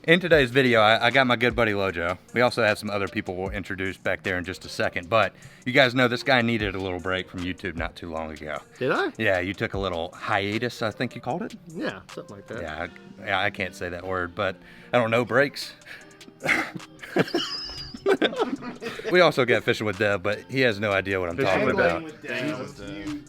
In today's video, I got my good buddy Lojo. We also have some other people we'll introduce back there in just a second, but you guys know this guy needed a little break from YouTube not too long ago. Did I? Yeah, you took a little hiatus, I think you called it? Yeah, something like that. Yeah, I can't say that word, but I don't know, breaks. We also got Fishing with Dev, but he has no idea what I'm talking about.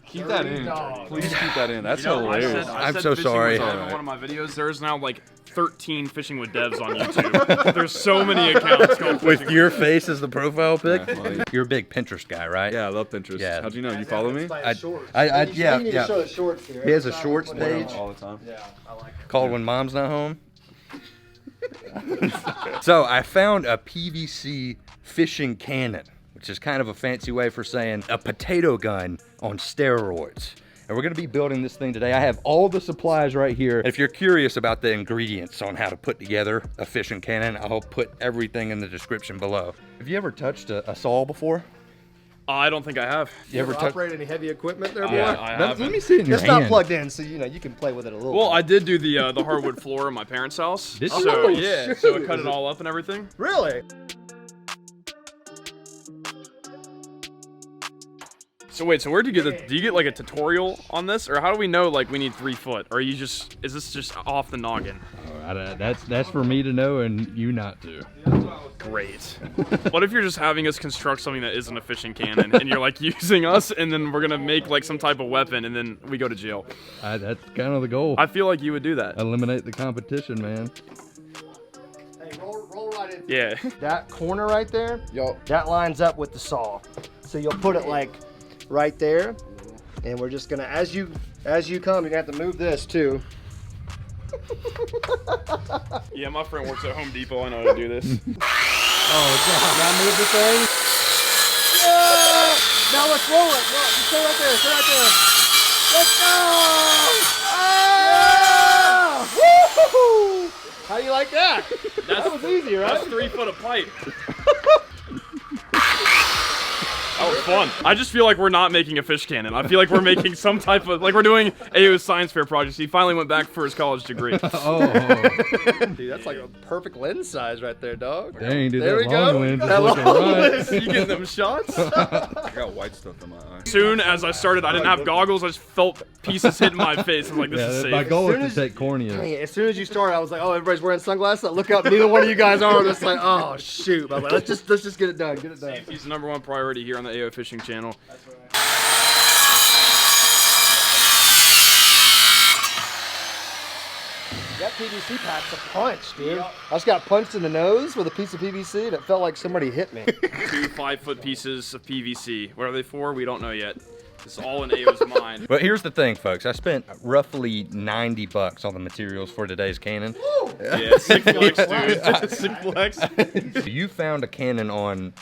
Keep that in. Please keep that in. That's hilarious. I'm so sorry. In one of my videos, there's now like 13 Fishing with Devs on YouTube. There's so many accounts called With your face as the profile pic? Yeah, well, You're a big Pinterest guy, right? yeah, I love Pinterest. Yeah. How'd you know? You follow me? Yeah. He has a Short shorts page All the time. Yeah, I like it. called When Mom's Not Home. So I found a PVC fishing cannon, which is kind of a fancy way for saying a potato gun on steroids. And we're gonna be building this thing today. I have all the supplies right here. If you're curious about the ingredients on how to put together a fishing cannon, I'll put everything in the description below. Have you ever touched a saw before? I don't think I have. You ever operate any heavy equipment there, boy? I Let haven't. me see it in your It's not hand. plugged in, so you can play with it a little Well, bit. I did do the hardwood floor in my parents' house. Did So you? Oh, yeah, shoot. so I cut it all up and everything. Really? So wait, so where'd you get the? Do you get like a tutorial on this, or how do we know like we need 3 foot? Or are you just? Is this just off the noggin? That's for me to know and you not to. Great. What if you're just having us construct something that isn't a fishing cannon, and you're like using us, and then we're gonna make like some type of weapon, and then we go to jail? That's kind of the goal. I feel like you would do that. Eliminate the competition, man. Hey, roll right in. Yeah. That corner right there, that lines up with the saw. So you'll put it like right there, and we're just gonna, as you come, you're gonna have to move this too. Yeah, my friend works at Home Depot. I know how to do this. Oh God! Now move the thing. Yeah! Now let's roll it. No, just stay right there. Stay right there. Let's go! Yeah! Woo! How do you like that? That was easy, right? That's 3 foot of pipe. That was fun. I just feel like we're not making a fish cannon. I feel like we're making some type of, like we're doing AO's science fair project. He finally went back for his college degree. Dude, that's like a perfect lens size right there, dog. Dang, dude, There that we long go. lens is That looking long right. lens. You getting them shots? I got white stuff in my eye. Soon as I started, I didn't have goggles. I just felt pieces hitting my face. I was like, this is My safe. goal As is soon to take corneas. Dang it, as soon as you started, I was like, oh, everybody's wearing sunglasses. I look up, neither one of you guys are. It's like, oh shoot. I was like, let's just get it done. Get it done. He's the #1 priority here on the AO Fishing channel. That PVC pack's a punch, dude. I just got punched in the nose with a piece of PVC, and it felt like somebody hit me. 2 5-foot pieces of PVC. What are they for? We don't know yet. It's all in AO's mind. But here's the thing, folks. I spent roughly $90 on the materials for today's cannon. Yeah, sick flex, dude. Sick flex. You found a cannon on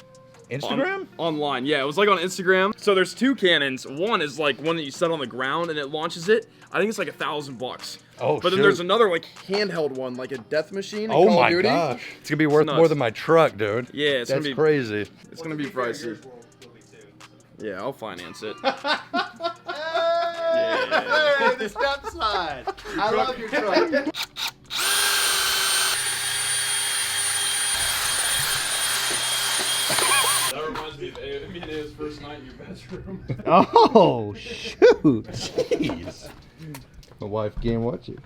Instagram? Online, yeah, it was like on Instagram. So there's 2 cannons. One is like one that you set on the ground and it launches it. I think it's like $1,000. Oh, But then there's another like handheld one, like a death machine. In Oh Call my of Duty. gosh. It's gonna be worth nuts. more than my truck, dude. Yeah, it's That's gonna be crazy. It's gonna be pricey. Yeah, I'll finance it. Hey, the step side. I love your truck. That reminds me of me and AO's first night in your bedroom. Oh shoot. Jeez. My wife can't watch it.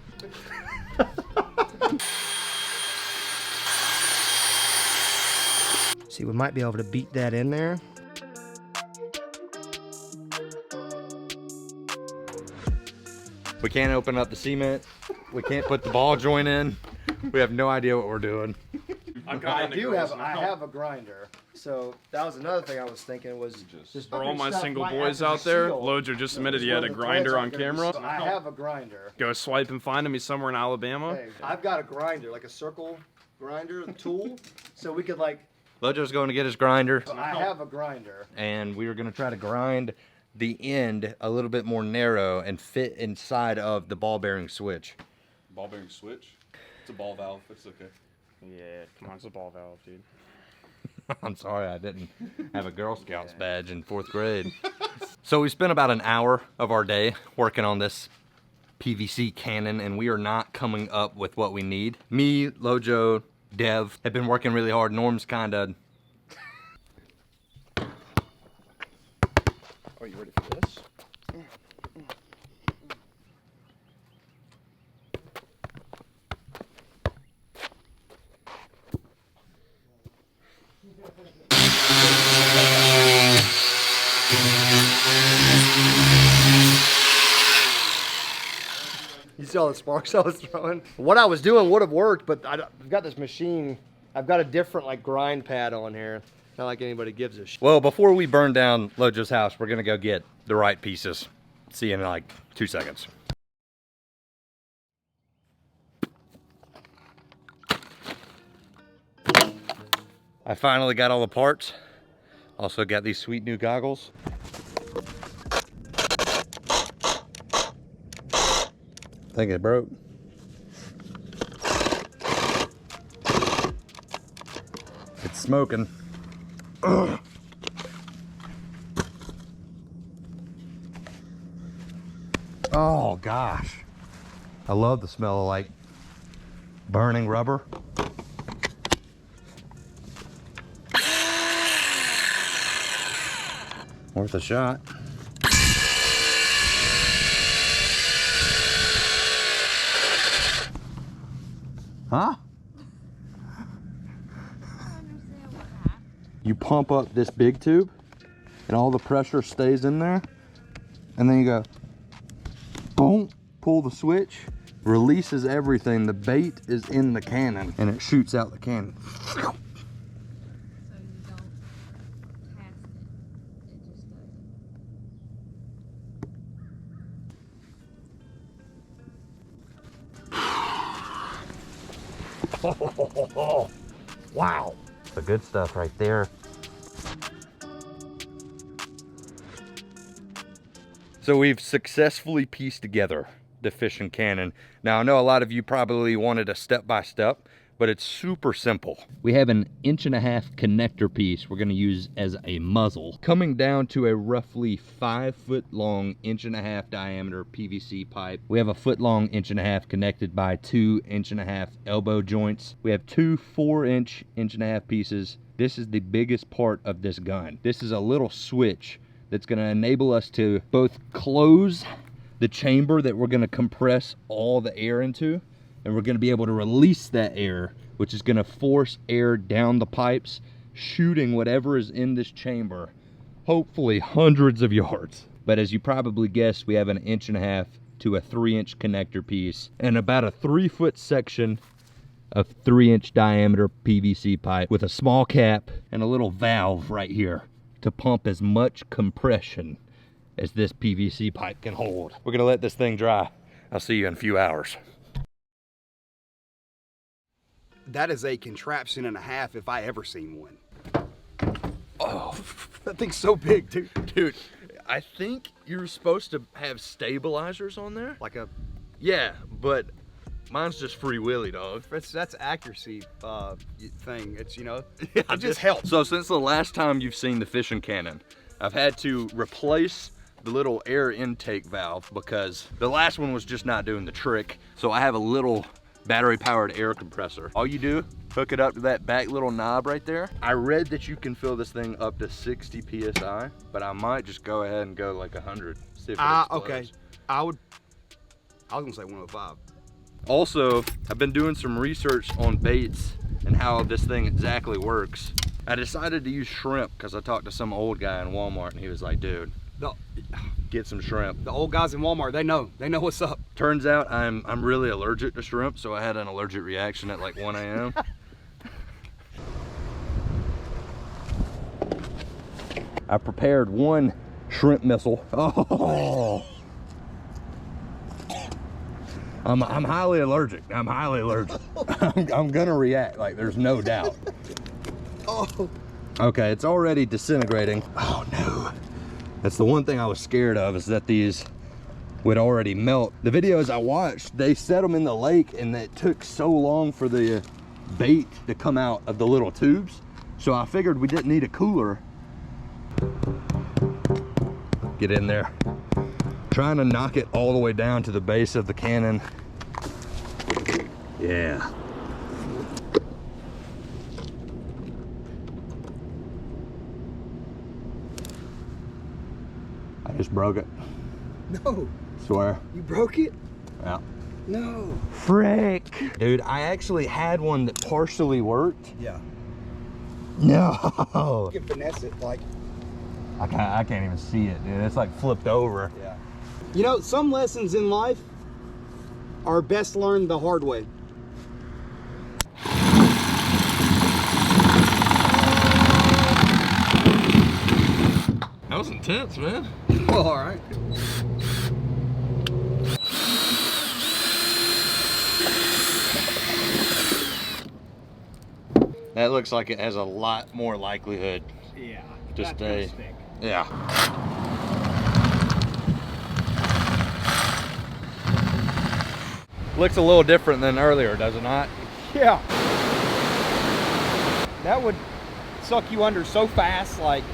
See, we might be able to beat that in there. We can't open up the cement. We can't put the ball joint in. We have no idea what we're doing. I have a grinder. So that was another thing I was thinking was just For all my single boys out there, Lojo just admitted he had a grinder on camera. I have a grinder. Go swipe and find him. He's somewhere in Alabama. Hey, I've got a grinder, like a circle grinder tool, so we could like. Lojo's going to get his grinder, I have a grinder. and we were going to try to grind the end a little bit more narrow and fit inside of the ball bearing switch. Ball bearing switch? It's a ball valve. It's okay. Yeah, come on, it's a ball valve, dude. I'm sorry I didn't have a Girl Scouts badge in 4th grade. So we spent about an hour of our day working on this PVC cannon, and we are not coming up with what we need. Me, Lojo, Dev have been working really hard. Norm's kind of... Are you ready for this? You saw the sparks I was throwing? What I was doing would have worked, but I've got this machine. I've got a different like grind pad on here. Not like anybody gives a shit. Well, before we burn down Lojo's house, we're gonna go get the right pieces. See you in like 2 seconds. I finally got all the parts. Also got these sweet new goggles. I think it broke. It's smoking. Ugh. Oh gosh. I love the smell of like burning rubber. Worth a shot. Huh? You pump up this big tube and all the pressure stays in there, and then you go boom, pull the switch, releases everything. The bait is in the cannon and it shoots out the cannon. Oh, wow. The good stuff right there. So we've successfully pieced together the fishing cannon. Now I know a lot of you probably wanted a step-by-step, but it's super simple. We have an 1.5-inch connector piece we're gonna use as a muzzle, coming down to a roughly 5-foot long, 1.5-inch diameter PVC pipe. We have a 1-foot-long, 1.5-inch connected by 2 1.5-inch elbow joints. We have 2 4-inch, 1.5-inch pieces. This is the biggest part of this gun. This is a little switch that's gonna enable us to both close the chamber that we're gonna compress all the air into, and we're gonna be able to release that air, which is gonna force air down the pipes, shooting whatever is in this chamber, hopefully hundreds of yards. But as you probably guessed, we have an 1.5-inch to a 3-inch connector piece and about a 3-foot section of 3-inch diameter PVC pipe with a small cap and a little valve right here to pump as much compression as this PVC pipe can hold. We're gonna let this thing dry. I'll see you in a few hours. That is a contraption and a half if I ever seen one. Oh, that thing's so big, dude. Dude, I think you're supposed to have stabilizers on there. Like a... Yeah, but mine's just free willy, dog. That's accuracy thing. It's, you know, it just helps. So since the last time you've seen the fishing cannon, I've had to replace the little air intake valve because the last one was just not doing the trick. So I have a little battery powered air compressor. All you do, hook it up to that back little knob right there. I read that you can fill this thing up to 60 PSI, but I might just go ahead and go like 100. See if it explodes. Okay. I was gonna say 105. Also, I've been doing some research on baits and how this thing exactly works. I decided to use shrimp because I talked to some old guy in Walmart and he was like, dude, get some shrimp. The old guys in Walmart, they know what's up. Turns out I'm really allergic to shrimp, so I had an allergic reaction at like 1 a.m. I prepared 1 shrimp missile. Oh, I'm highly allergic. I'm highly allergic. I'm gonna react, like there's no doubt. Oh. Okay, it's already disintegrating. Oh no. That's the one thing I was scared of, is that these would already melt. The videos I watched, they set them in the lake and it took so long for the bait to come out of the little tubes. So I figured we didn't need a cooler. Get in there. Trying to knock it all the way down to the base of the cannon. Yeah. I just broke it. No. Swear. You broke it? Yeah. No. Frick. Dude, I actually had one that partially worked. Yeah. No. You can finesse it, like. I can't even see it, dude. It's like flipped over. Yeah. You know, some lessons in life are best learned the hard way. That was intense, man. Well, all right. That looks like it has a lot more likelihood Yeah. to stay. Yeah. Looks a little different than earlier, does it not? Yeah. That would suck you under so fast, like,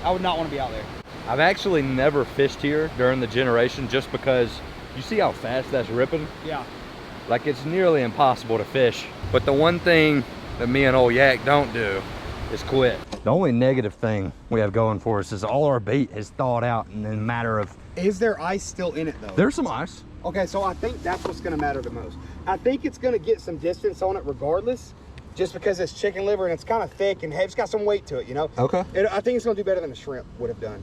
I would not want to be out there. I've actually never fished here during the generation just because you see how fast that's ripping? Yeah. Like, it's nearly impossible to fish. But the one thing that me and old Yak don't do is quit. The only negative thing we have going for us is all our bait has thawed out in a matter of... Is there ice still in it, though? There's some ice. Okay, so I think that's what's going to matter the most. I think it's going to get some distance on it regardless, just because it's chicken liver and it's kind of thick and it's got some weight to it, you know? Okay. I think it's going to do better than a shrimp would have done.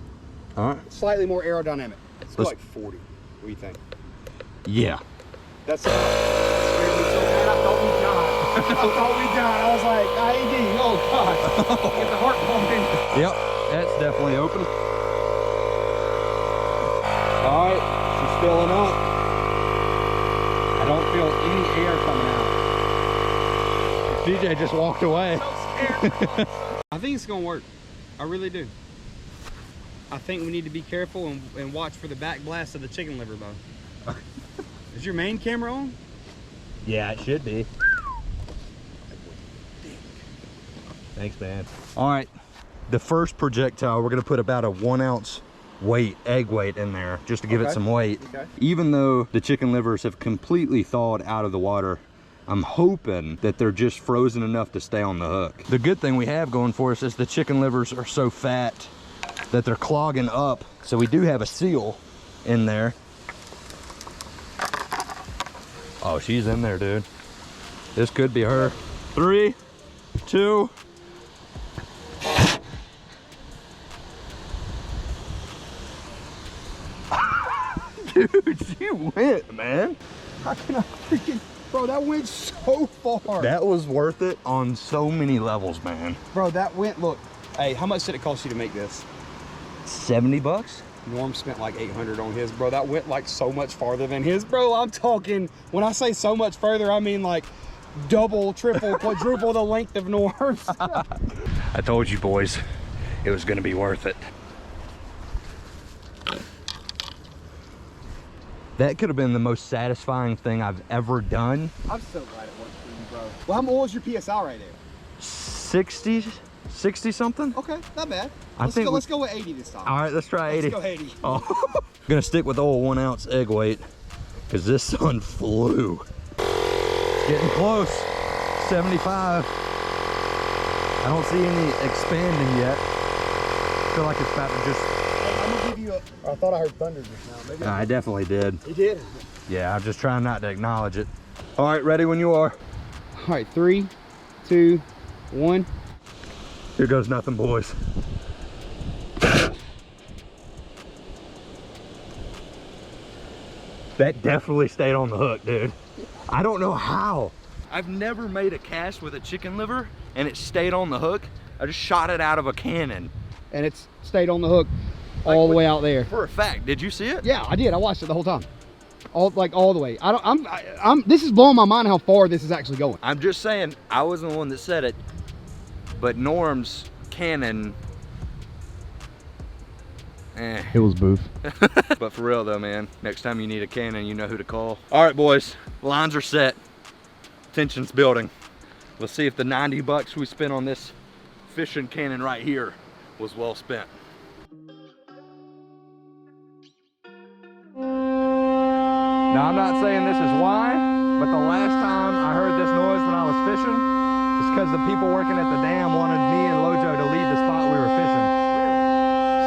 All right. Slightly more aerodynamic. It's Let's- like 40. What do you think? Yeah. That's scared me so bad. I thought we died. I thought we died. I was like, IED. Oh, God. Get the heart pumping. Yep, that's definitely open. All right, she's filling up. I don't feel any air coming out. DJ just walked away. I think it's going to work. I really do. I think we need to be careful and watch for the back blast of the chicken liver bone. Is your main camera on? Yeah, it should be. Thanks, man. All right, the first projectile, we're gonna put about a 1 ounce weight, egg weight in there, just to give it some weight. Okay. Even though the chicken livers have completely thawed out of the water, I'm hoping that they're just frozen enough to stay on the hook. The good thing we have going for us is the chicken livers are so fat that they're clogging up. So we do have a seal in there. Oh, she's in there, dude. This could be her. 3, 2. Dude, she went, man. How can I freaking... Bro, that went so far. That was worth it on so many levels, man. Bro, that went... Look. Hey, how much did it cost you to make this? 70 bucks? Norm spent like 800 on his, bro. That went like so much farther than his, bro. I'm talking, when I say so much further, I mean like double, triple, quadruple the length of Norm's. I told you boys, it was gonna be worth it. That could have been the most satisfying thing I've ever done. I'm so glad it worked for you, bro. Well, what was your PSI right there? 60 something? Okay, not bad. Let's go with 80 this time. All right, let's try 80. Let's go 80. Oh. I'm gonna stick with the old 1 ounce egg weight because this one flew. It's getting close. 75. I don't see any expanding yet. I feel like it's about to just... Hey, I'm gonna give you a... I thought I heard thunder just now. Maybe I definitely did. You did? Yeah, I'm just trying not to acknowledge it. All right, ready when you are. All right, 3, 2, 1. Here goes nothing, boys. That definitely stayed on the hook, dude. I don't know how. I've never made a cast with a chicken liver and it stayed on the hook. I just shot it out of a cannon. And it's stayed on the hook all the way out there. For a fact, did you see it? Yeah, I did. I watched it the whole time. All the way. This is blowing my mind how far this is actually going. I'm just saying, I wasn't the one that said it, but Norm's cannon, It was boof. But for real though, man, next time you need a cannon, you know who to call. All right, boys, lines are set. Tension's building. Let's see if the 90 bucks we spent on this fishing cannon right here was well spent. Now, I'm not saying this is why, but the last time I heard this noise when I was fishing, it's because the people working at the dam wanted me and Lojo to leave the spot we were fishing.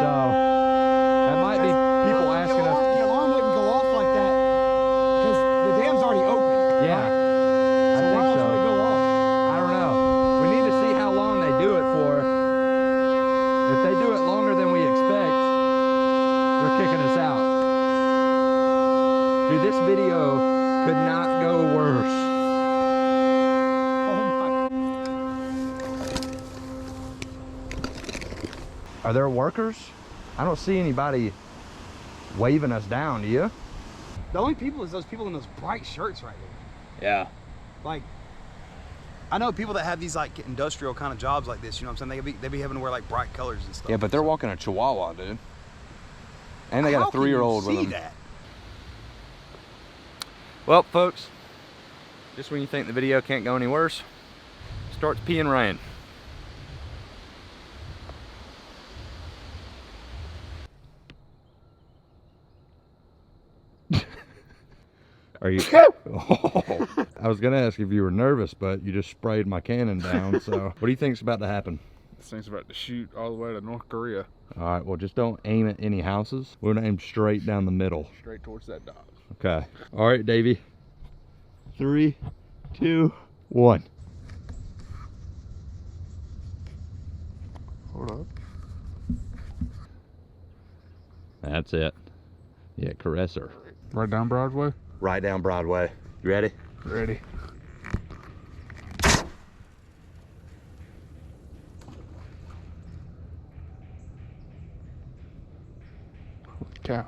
So, that might be people asking us. The alarm wouldn't go off like that because the dam's already open. Yeah, I So think why else so. would it go off? I don't know. We need to see how long they do it for. If they do it longer than we expect, they're kicking us out. Dude, this video could not go worse. Are there workers? I don't see anybody waving us down, do you? The only people is those people in those bright shirts right there. Yeah. Like, I know people that have these like industrial kind of jobs like this, you know what I'm saying? They be having to wear like bright colors and stuff. Yeah, but they're walking a Chihuahua, dude. And they got How a 3-year-old can you with see them. that? Well, folks, just when you think the video can't go any worse, it starts peeing rain. Are you? Oh, I was gonna ask if you were nervous, but you just sprayed my cannon down. So, what do you think's about to happen? This thing's about to shoot all the way to North Korea. All right. Well, just don't aim at any houses. We're gonna aim straight down the middle. Straight towards that dog. Okay. All right, Davey. 3, 2, 1. Hold up. That's it. Yeah, caress her. Right down Broadway? Right down Broadway. You ready? Ready. Cow.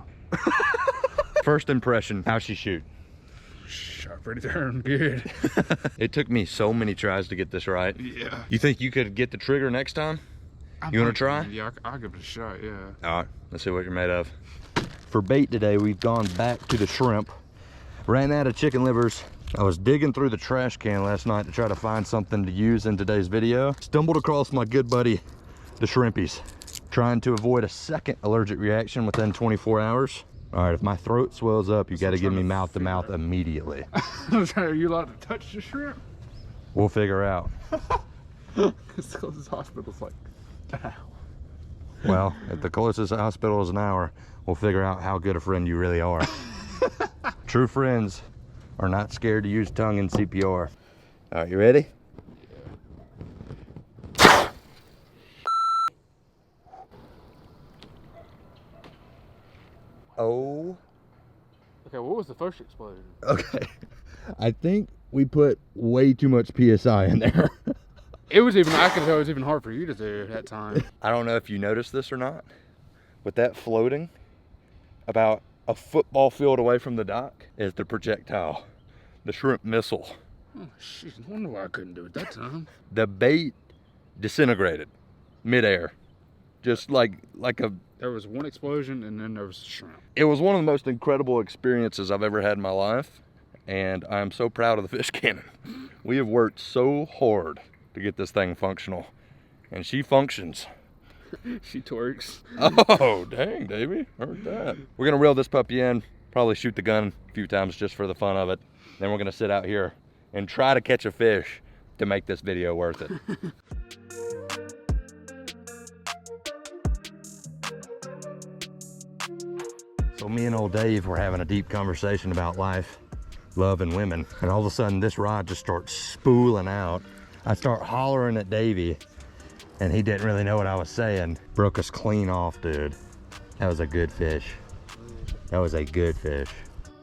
First impression, how's she shoot? Shot pretty darn good. It took me so many tries to get this right. Yeah. You think you could get the trigger next time? You want to try? Yeah, I'll give it a shot, yeah. All right, let's see what you're made of. For bait today, we've gone back to the shrimp. Ran out of chicken livers. I was digging through the trash can last night to try to find something to use in today's video. Stumbled across my good buddy, the shrimpies. Trying to avoid a second allergic reaction within 24 hours. All right, if my throat swells up, you got to give me mouth to mouth immediately. Are you allowed to touch the shrimp? We'll figure out. This closest hospital's like, ow. Well, if the closest hospital is an hour, we'll figure out how good a friend you really are. True friends are not scared to use tongue in CPR. All right, you ready? Oh. Okay, what was the first explosion? Okay. I think we put way too much PSI in there. It was even, I could tell it was even hard for you to do at that time. I don't know if you noticed this or not, but that floating about a football field away from the dock is the projectile, the shrimp missile. Oh, shit, no wonder why I couldn't do it that time. The bait disintegrated midair, just like a. There was one explosion and then there was shrimp. It was one of the most incredible experiences I've ever had in my life, and I'm so proud of the fish cannon. We have worked so hard to get this thing functional, and she functions. She twerks. Oh, dang, Davey, heard that. We're gonna reel this puppy in, probably shoot the gun a few times just for the fun of it. Then we're gonna sit out here and try to catch a fish to make this video worth it. So me and old Dave were having a deep conversation about life, love, and women, and all of a sudden this rod just starts spooling out. I start hollering at Davey, and he didn't really know what I was saying. Broke us clean off, dude. That was a good fish. That was a good fish.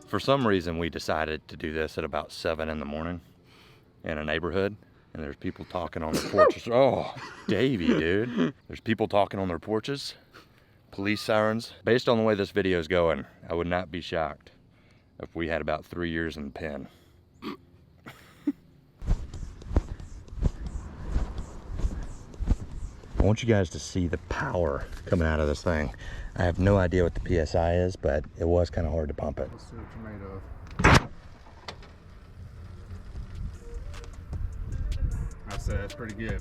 For some reason, we decided to do this at about 7 in the morning in a neighborhood, and there's people talking on their porches. Oh, Davey, dude. There's people talking on their porches, police sirens. Based on the way this video is going, I would not be shocked if we had about 3 years in the pen. I want you guys to see the power coming out of this thing. I have no idea what the PSI is, but it was kind of hard to pump it. Let's see what you're made of. I'd say that's pretty good.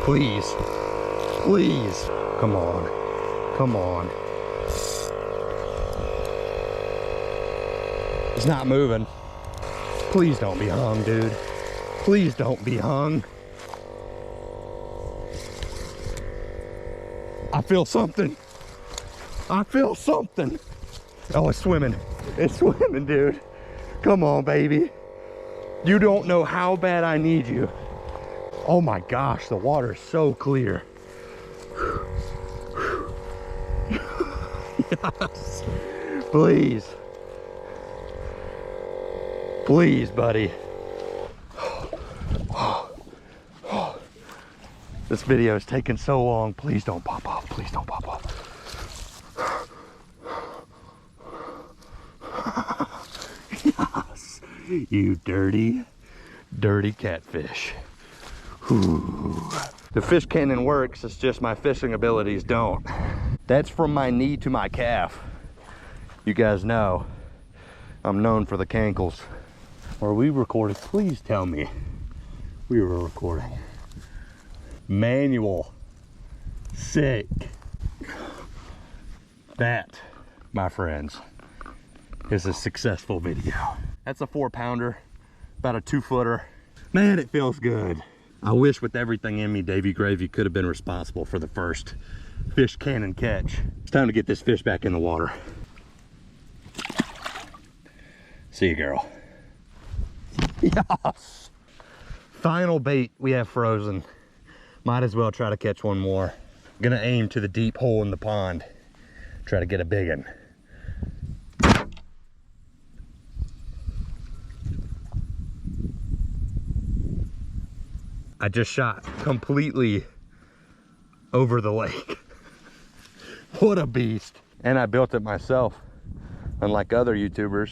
Please. Please. Come on. Come on. It's not moving. Please don't be hung, dude. Please don't be hung. I feel something. I feel something. Oh, it's swimming. It's swimming, dude. Come on, baby. You don't know how bad I need you. Oh my gosh, the water is so clear. Yes. Please. Please, buddy. This video is taking so long. Please don't pop off. Please don't pop off. Yes. You dirty, dirty catfish. Ooh. The fish cannon works, it's just my fishing abilities don't. That's from my knee to my calf. You guys know I'm known for the cankles. Are we recording? Please tell me we were recording. Manual. Sick. That, my friends, is a successful video. That's a 4-pounder, about a 2-footer. Man, it feels good. I wish with everything in me, Davy Gravy could have been responsible for the first fish cannon catch. It's time to get this fish back in the water. See you, girl. Yes. Final bait we have frozen. Might as well try to catch one more. Gonna aim to the deep hole in the pond. Try to get a big one. I just shot completely over the lake. What a beast. And I built it myself, unlike other YouTubers.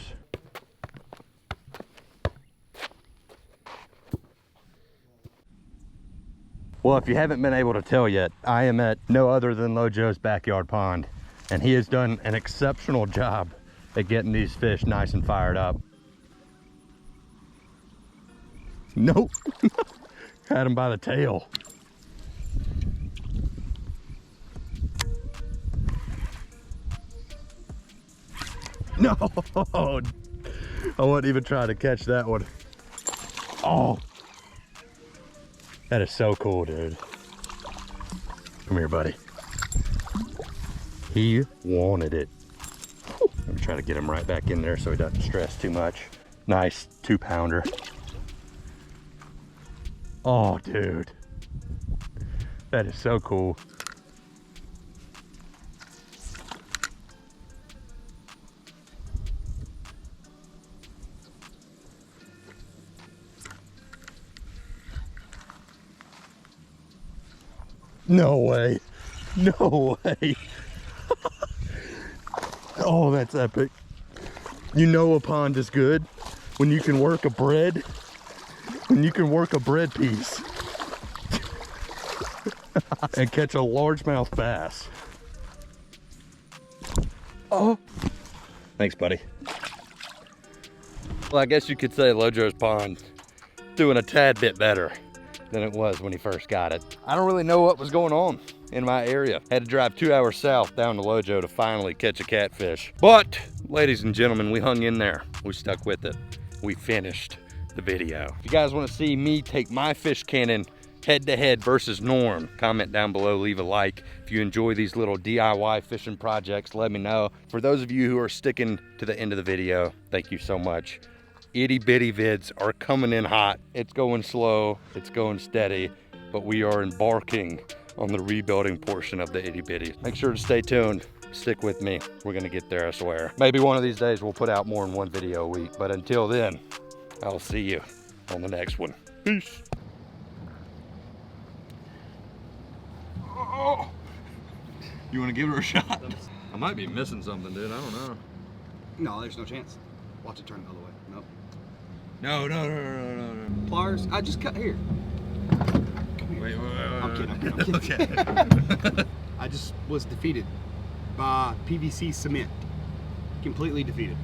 Well, if you haven't been able to tell yet, I am at no other than Lojo's backyard pond, and he has done an exceptional job at getting these fish nice and fired up. Nope. Had him by the tail. No, I wouldn't even try to catch that one. Oh, that is so cool, dude. Come here, buddy. He wanted it. Let me try to get him right back in there so he doesn't stress too much. Nice 2-pounder. Oh, dude. That is so cool. No way. No way. Oh, that's epic. You know a pond is good when you can work a bread. When you can work a bread piece and catch a largemouth bass. Oh. Thanks, buddy. Well, I guess you could say Lojo's pond doing a tad bit better than it was when he first got it. I don't really know what was going on in my area. Had to drive 2 hours south down to Lojo to finally catch a catfish. But, ladies and gentlemen, we hung in there. We stuck with it. We finished the video. If you guys want to see me take my fish cannon head-to-head versus Norm, comment down below, leave a like. If you enjoy these little DIY fishing projects, let me know. For those of you who are sticking to the end of the video, thank you so much. Itty bitty vids are coming in hot. It's going slow, it's going steady, but we are embarking on the rebuilding portion of the itty bitty. Make sure to stay tuned. Stick with me. We're gonna get there, I swear. Maybe one of these days we'll put out more than one video a week, but until then, I'll see you on the next one. Peace. Oh. You want to give it a shot? I might be missing something, dude. I don't know. No, there's no chance. Watch it turn the other way. Nope. No. Pliers, I just cut here. Wait. I'm kidding. Okay. I just was defeated by PVC cement. Completely defeated.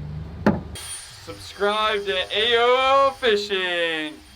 Subscribe to AOO Fishing.